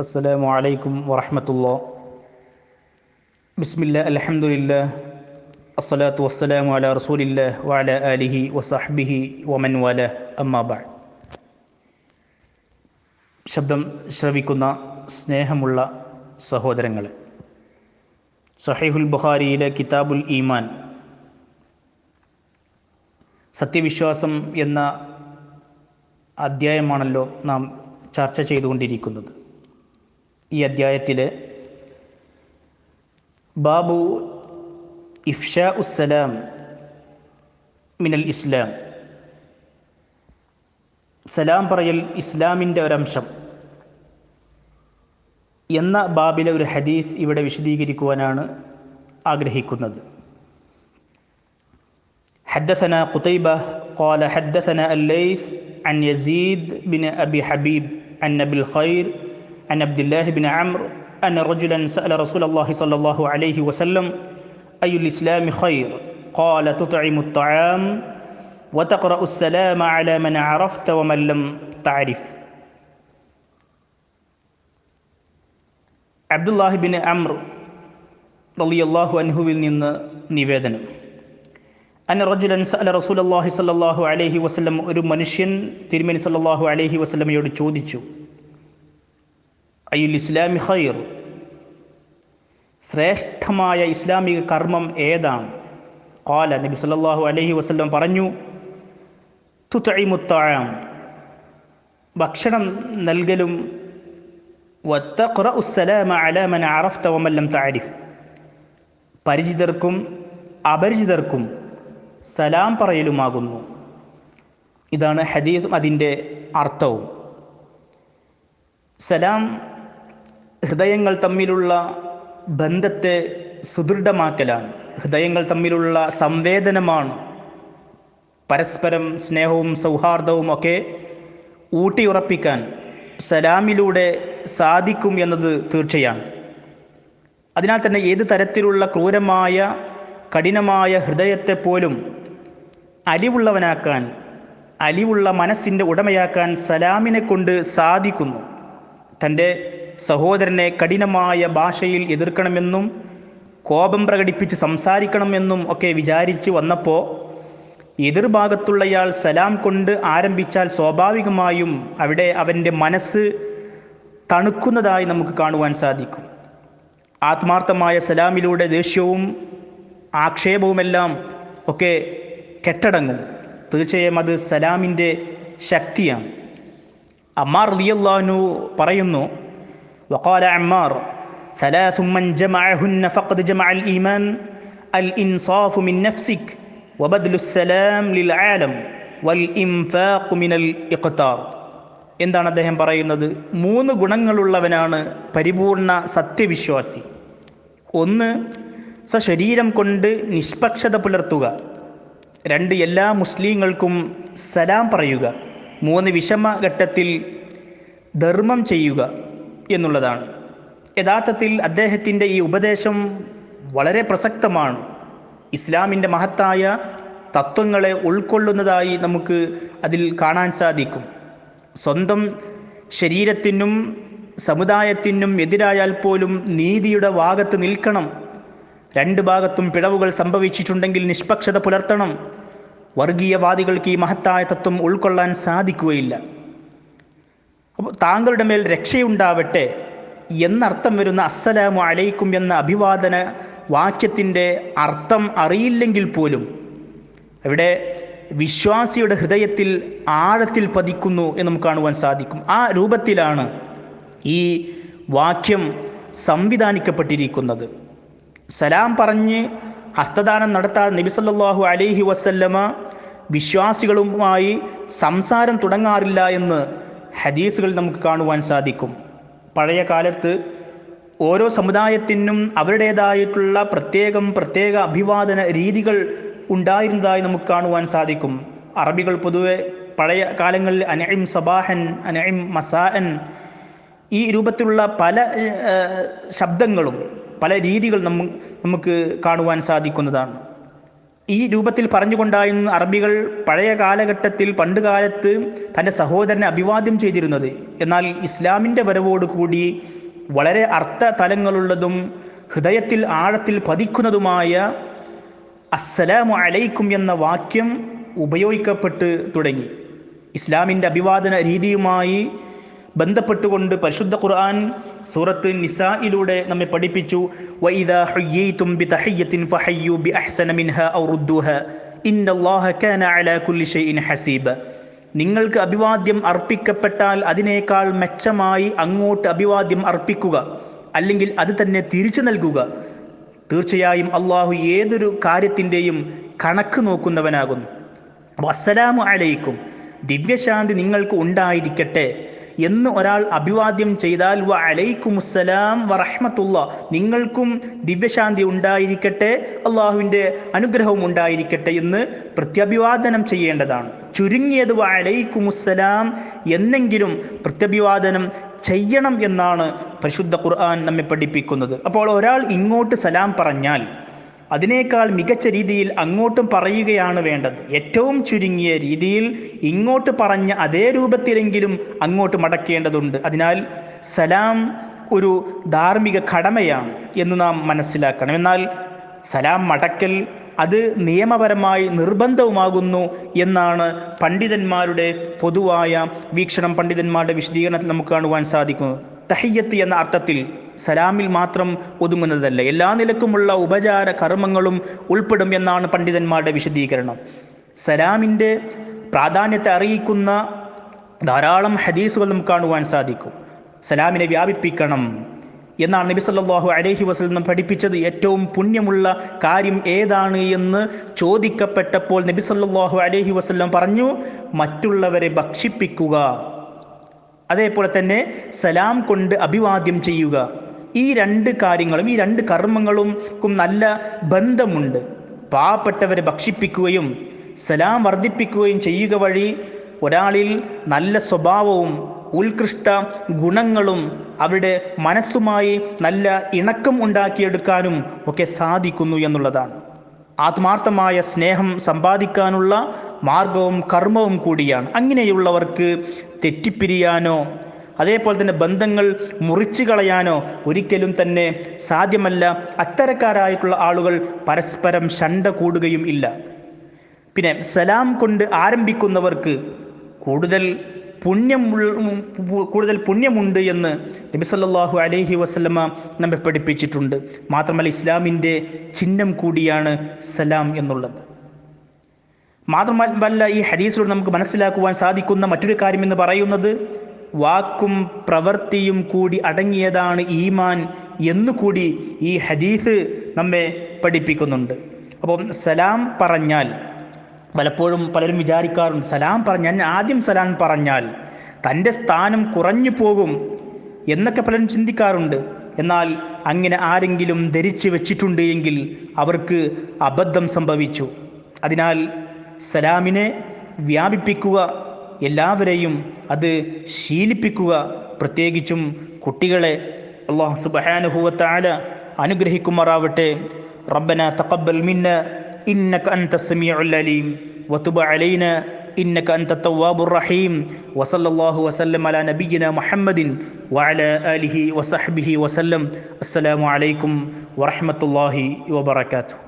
അസ്സലാമു അലൈക്കും വറഹ്മത്തുള്ളാഹി. ബിസ്മില്ലാഹ് അൽഹംദുലില്ലാഹ് അസ്സലാത്തു വസ്സലാമു അലാ റസൂലില്ലാഹ് വഅലാ ആലിഹി വസഹ്ബിഹി വമൻ വാലാഹ്. അമ്മാ ബഅദ്. ശബ്ദം ശ്രവിക്കുന്ന സ്നേഹമുള്ള സഹോദരങ്ങളെ, സഹീഹുൽ ബുഖാരിയിലെ കിതാബുൽ ഈമാൻ, സത്യവിശ്വാസം എന്ന അധ്യായമാണല്ലോ നാം ചർച്ച ചെയ്തുകൊണ്ടിരിക്കുന്നത്. ഈ അധ്യായത്തിലെ ബാബു ഇഫ്ഷാ ഉസ്സലാം മിനൽ ഇസ്ലാം, സലാം പറയൽ ഇസ്ലാമിൻ്റെ ഒരംശം എന്ന ബാബിലെ ഒരു ഹദീസ് ഇവിടെ വിശദീകരിക്കുവാനാണ് ആഗ്രഹിക്കുന്നത്. حدثنا قتيبة قال حدثنا الليث عن يزيد بن أبي حبيب عن أبي الخير عن عبد الله بن عمرو أن رجلا سأل رسول الله صلى الله عليه وسلم أي الإسلام خير قال تطعم الطعام وتقرأ السلام على من عرفت ومن لم تعرف. അബ്ദുല്ലാഹി ബിൻ അംർ റളിയല്ലാഹു അൻഹുവിൽ നിന്ന് നിവേദനം, അന്ന റജുലൻ സഅല റസൂലുള്ളാഹി സ്വല്ലല്ലാഹു അലൈഹി വസല്ലം, ഒരു മനുഷ്യൻ തിരുമേനി സല്ലല്ലാഹു അലൈഹി വസല്ലമയോട് ചോദിച്ചു, അയ്യുൽ ഇസ്ലാമി ഖൈർ, ശ്രേഷ്ഠമായ ഇസ്ലാമിക കർമ്മം ഏതാണ്? ഖാല, നബി സല്ലല്ലാഹു അലൈഹി വസല്ലം പറഞ്ഞു, തുത്ഇമുത് തആം, ഭക്ഷണം നൽകലും, വതഖറഉസ് സലാമ അലാ മൻ അറഫ്ത വമൻ ലം തഅരിഫ്, പരിചിതർക്കും അപരിചിതർക്കും സലാം പറയലുമാകുന്നു. ഇതാണ് ഹദീസും അതിൻ്റെ അർത്ഥവും. സലാം ഹൃദയങ്ങൾ തമ്മിലുള്ള ബന്ധത്തെ സുദൃഢമാക്കലാണ്, ഹൃദയങ്ങൾ തമ്മിലുള്ള സംവേദനമാണ്. പരസ്പരം സ്നേഹവും സൗഹാർദ്ദവും ഒക്കെ ഊട്ടിയുറപ്പിക്കാൻ സലാമിലൂടെ സാധിക്കും എന്നത് തീർച്ചയാണ്. അതിനാൽ തന്നെ ഏത് തരത്തിലുള്ള ക്രൂരമായ കഠിനമായ ഹൃദയത്തെപ്പോലും അലിവുള്ളവനാക്കാൻ, അലിവുള്ള മനസ്സിൻ്റെ ഉടമയാക്കാൻ സലാമിനെ കൊണ്ട് സാധിക്കുന്നു. തൻ്റെ സഹോദരനെ കഠിനമായ ഭാഷയിൽ എതിർക്കണമെന്നും കോപം പ്രകടിപ്പിച്ച് സംസാരിക്കണമെന്നും ഒക്കെ വിചാരിച്ച് വന്നപ്പോൾ എതിർഭാഗത്തുള്ളയാൾ സലാം കൊണ്ട് ആരംഭിച്ചാൽ സ്വാഭാവികമായും അവിടെ അവൻ്റെ മനസ്സ് തണുക്കുന്നതായി നമുക്ക് കാണുവാൻ സാധിക്കും. ആത്മാർത്ഥമായ സലാമിലൂടെ ദേഷ്യവും ആക്ഷേപവുമെല്ലാം ഒക്കെ കെട്ടടങ്ങും. തീർച്ചയായും അത് സലാമിൻ്റെ ശക്തിയാണ്. അമ്മാർ റളിയല്ലാഹു അൻഹു പറയുന്നു, വഖാല അമ്മാർ ثلاث من جمعهن فقد جمع الإيمان الإنصاف من نفسك وبذل السلام للعالم والإنفاق من الإقتار. എന്താണ് അദ്ദേഹം പറയുന്നത്? 3 ഗുണങ്ങളുള്ളവനാണ് പരിപൂർണ സത്യവിശ്വാസി. ഒന്ന്, ശരീരം കൊണ്ട് നിഷ്പക്ഷത പുലർത്തുക. 2, എല്ലാ മുസ്ലിങ്ങൾക്കും സലാം പറയുക. 3, വിഷമഘട്ടത്തിൽ ധർമ്മം ചെയ്യുക എന്നുള്ളതാണ്. യഥാർത്ഥത്തിൽ അദ്ദേഹത്തിൻ്റെ ഈ ഉപദേശം വളരെ പ്രസക്തമാണ്. ഇസ്ലാമിൻ്റെ മഹത്തായ തത്വങ്ങളെ ഉൾക്കൊള്ളുന്നതായി നമുക്ക് അതിൽ കാണാൻ സാധിക്കും. സ്വന്തം ശരീരത്തിനും സമുദായത്തിനും എതിരായാൽ പോലും നീതിയുടെ ഭാഗത്ത് നിൽക്കണം. 2 ഭാഗത്തും പിഴവുകൾ സംഭവിച്ചിട്ടുണ്ടെങ്കിൽ നിഷ്പക്ഷത പുലർത്തണം. വർഗീയവാദികൾക്ക് ഈ മഹത്തായ തത്വം ഉൾക്കൊള്ളാൻ സാധിക്കുകയില്ല. അപ്പോൾ താങ്കളുടെ മേൽ രക്ഷയുണ്ടാവട്ടെ എന്നർത്ഥം വരുന്ന അസ്സലാമു അലൈക്കും എന്ന അഭിവാദന വാക്യത്തിൻ്റെ അർത്ഥം അറിയില്ലെങ്കിൽ പോലും അവിടെ വിശ്വാസിയുടെ ഹൃദയത്തിൽ ആഴത്തിൽ പതിക്കുന്നു എന്ന് നമുക്ക് കാണുവാൻ സാധിക്കും. ആ രൂപത്തിലാണ് ഈ വാക്യം സംവിധാനിക്കപ്പെട്ടിരിക്കുന്നത്. സലാം പറഞ്ഞ് ഹസ്തദാനം നടത്താൻ നബി സല്ലല്ലാഹു അലൈഹി വസല്ലമ വിശ്വാസികളുമായി സംസാരം തുടങ്ങാറില്ല എന്ന് ഹദീസുകൾ നമുക്ക് കാണുവാൻ സാധിക്കും. പഴയ കാലത്ത് ഓരോ സമുദായത്തിനും അവരുടേതായിട്ടുള്ള പ്രത്യേക അഭിവാദന രീതികൾ ഉണ്ടായിരുന്നതായി നമുക്ക് കാണുവാൻ സാധിക്കും. അറബികൾ പൊതുവെ പഴയ കാലങ്ങളിൽ അനഇം സബാഹൻ, അനഇം മസാഅൻ, ഈ രൂപത്തിലുള്ള പല ശബ്ദങ്ങളും പല രീതികൾ നമുക്ക് കാണുവാൻ സാധിക്കുന്നതാണ്. ഈ രൂപത്തിൽ പറഞ്ഞുകൊണ്ടായിരുന്നു അറബികൾ പഴയ കാലഘട്ടത്തിൽ പണ്ടുകാലത്ത് തൻ്റെ സഹോദരനെ അഭിവാദ്യം ചെയ്തിരുന്നത്. എന്നാൽ ഇസ്ലാമിൻ്റെ വരവോടുകൂടി വളരെ അർത്ഥ തലങ്ങളുള്ളതും ഹൃദയത്തിൽ ആഴത്തിൽ പതിക്കുന്നതുമായ അസ്സലാമു അലൈക്കും എന്ന വാക്യം ഉപയോഗിക്കപ്പെട്ട് തുടങ്ങി. ഇസ്ലാമിൻ്റെ അഭിവാദന രീതിയുമായി ബന്ധപ്പെട്ടുകൊണ്ട് പരിശുദ്ധ ഖുർആൻ സൂറത്ത് നിസായിലൂടെ നമ്മെ പഠിപ്പിച്ചു, വഇദാ ഹുയ്യൈതും ബിതഹിയ്യത്തിൻ ഫഹയ്യു ബിഅഹ്സന മിൻഹാ ഔ റുദ്ദൂഹാ ഇന്നല്ലാഹ കാന അലാ കുല്ലി ഷൈഇൻ ഹസീബ. നിങ്ങൾക്ക് അഭിവാദ്യം അർപ്പിക്കപ്പെട്ടാൽ അതിനേക്കാൾ മെച്ചമായി അങ്ങോട്ട് അഭിവാദ്യം അർപ്പിക്കുക, അല്ലെങ്കിൽ അത് തന്നെ തിരിച്ചു നൽകുക. തീർച്ചയായും അള്ളാഹു ഏതൊരു കാര്യത്തിൻ്റെയും കണക്ക് നോക്കുന്നവനാകുന്നു. അപ്പോൾ അസ്സലാമു അലൈക്കും, ദിവ്യശാന്തി നിങ്ങൾക്ക് ഉണ്ടായിരിക്കട്ടെ എന്ന് ഒരാൾ അഭിവാദ്യം ചെയ്താൽ വ അലൈക്കുമുസ്സലാം വറഹ്മത്തുള്ളാ, നിങ്ങൾക്കും ദിവ്യശാന്തി ഉണ്ടായിരിക്കട്ടെ, അള്ളാഹുവിൻ്റെ അനുഗ്രഹവും ഉണ്ടായിരിക്കട്ടെ എന്ന് പ്രത്യഭിവാദനം ചെയ്യേണ്ടതാണ്. ചുരുങ്ങിയത് വ അലൈക്കുമുസ്സലാം എന്നെങ്കിലും പ്രത്യഭിവാദനം ചെയ്യണം എന്നാണ് പരിശുദ്ധ ഖുർആൻ നമ്മെ പഠിപ്പിക്കുന്നത്. അപ്പോൾ ഒരാൾ ഇങ്ങോട്ട് സലാം പറഞ്ഞാൽ അതിനേക്കാൾ മികച്ച രീതിയിൽ അങ്ങോട്ടും പറയുകയാണ് വേണ്ടത്. ഏറ്റവും ചുരുങ്ങിയ രീതിയിൽ ഇങ്ങോട്ട് പറഞ്ഞ അതേ രൂപത്തിലെങ്കിലും അങ്ങോട്ട് മടക്കേണ്ടതുണ്ട്. അതിനാൽ സലാം ഒരു ധാർമ്മിക കടമയാണ് എന്ന് നാം മനസ്സിലാക്കണം. എന്നാൽ സലാം മടക്കൽ അത് നിയമപരമായി നിർബന്ധവുമാകുന്നു എന്നാണ് പണ്ഡിതന്മാരുടെ പൊതുവായ വീക്ഷണം. പണ്ഡിതന്മാരുടെ വിശദീകരണത്തിൽ നമുക്ക് കാണുവാൻ സാധിക്കുന്നത് തഹിയ്യത്ത് എന്ന അർത്ഥത്തിൽ സലാമിൽ മാത്രം ഒതുങ്ങുന്നതല്ല, എല്ലാ നിലക്കുമുള്ള ഉപചാര കർമ്മങ്ങളും ഉൾപ്പെടും എന്നാണ് പണ്ഡിതന്മാരുടെ വിശദീകരണം. സലാമിൻ്റെ പ്രാധാന്യത്തെ അറിയിക്കുന്ന ധാരാളം ഹദീസുകൾ നമുക്ക് കാണുവാൻ സാധിക്കും. സലാമിനെ വ്യാപിപ്പിക്കണം എന്നാണ് നബി സല്ലല്ലാഹു അലൈഹി വസല്ലം പഠിപ്പിച്ചത്. ഏറ്റവും പുണ്യമുള്ള കാര്യം ഏതാണ് എന്ന് ചോദിക്കപ്പെട്ടപ്പോൾ നബി സല്ലല്ലാഹു അലൈഹി വസല്ലം പറഞ്ഞു, മറ്റുള്ളവരെ ഭക്ഷിപ്പിക്കുക, അതേപോലെ തന്നെ സലാം കൊണ്ട് അഭിവാദ്യം ചെയ്യുക. ഈ രണ്ട് കാര്യങ്ങളും ഈ രണ്ട് കർമ്മങ്ങൾക്കും നല്ല ബന്ധമുണ്ട്. പാവപ്പെട്ടവരെ ഭക്ഷിപ്പിക്കുകയും സലാം വർദ്ധിപ്പിക്കുകയും ചെയ്യുക വഴി ഒരാളിൽ നല്ല സ്വഭാവവും ഉത്കൃഷ്ട ഗുണങ്ങളും അവരുടെ മനസ്സുമായി നല്ല ഇണക്കം ഉണ്ടാക്കിയെടുക്കാനും ഒക്കെ സാധിക്കുന്നു എന്നുള്ളതാണ്. ആത്മാർത്ഥമായ സ്നേഹം സമ്പാദിക്കാനുള്ള മാർഗവും കർമ്മവും കൂടിയാണ്. അങ്ങനെയുള്ളവർക്ക് തെറ്റിപ്പിരിയാനോ അതേപോലെ തന്നെ ബന്ധങ്ങൾ മുറിച്ചു കളയാനോ ഒരിക്കലും തന്നെ സാധ്യമല്ല. അത്തരക്കാരായിട്ടുള്ള ആളുകൾ പരസ്പരം ശണ്ട കൂടുകയും ഇല്ല. പിന്നെ സലാം കൊണ്ട് ആരംഭിക്കുന്നവർക്ക് കൂടുതൽ പുണ്യമുണ്ട് എന്ന് നബി സല്ലല്ലാഹു അലൈഹി വസല്ലമ നമ്മെ പഠിപ്പിച്ചിട്ടുണ്ട്. മാത്രമല്ല ഇസ്ലാമിൻ്റെ ചിഹ്നം കൂടിയാണ് സലാം എന്നുള്ളത്. മാത്രമല്ല ഈ ഹദീസിലൂടെ നമുക്ക് മനസ്സിലാക്കുവാൻ സാധിക്കുന്ന മറ്റൊരു കാര്യം എന്ന് പറയുന്നത് വാക്കും പ്രവൃത്തിയും കൂടി അടങ്ങിയതാണ് ഈമാൻ എന്നുകൂടി ഈ ഹദീസ് നമ്മെ പഠിപ്പിക്കുന്നുണ്ട്. അപ്പം സലാം പറഞ്ഞാൽ പലപ്പോഴും പലരും വിചാരിക്കാറുണ്ട്, സലാം പറഞ്ഞാൽ ആദ്യം സലാം പറഞ്ഞാൽ തൻ്റെ സ്ഥാനം കുറഞ്ഞു പോകും എന്നൊക്കെ പലരും ചിന്തിക്കാറുണ്ട്. എന്നാൽ അങ്ങനെ ആരെങ്കിലും ധരിച്ചു വച്ചിട്ടുണ്ട് എങ്കിൽ അവർക്ക് അബദ്ധം സംഭവിച്ചു. അതിനാൽ സലാമിനെ വ്യാപിപ്പിക്കുക, എല്ലാവരെയും അത് ശീലിപ്പിക്കുക, പ്രത്യേകിച്ചും കുട്ടികളെ അല്ലാഹു സുബ്ഹാനഹു വ തആല അനുഗ്രഹിക്കുമാറാവട്ടെ. റബ്ബനാ തഖബ്ബൽ മിന്നാ ഇന്നക അൻതസ് സമീഉൽ അലീം വതുബ് അലൈനാ ഇന്നക അൻതത് തവ്വാബുർ റഹീം വസല്ലല്ലാഹു വസല്ലം അലാ നബിയിനാ മുഹമ്മദിൻ വഅലാ ആലിഹി വസഹ്ബിഹി വസല്ലം. അസ്സലാമു അലൈക്കും വറഹ്മത്തുള്ളാഹി വബറകാതുഹു.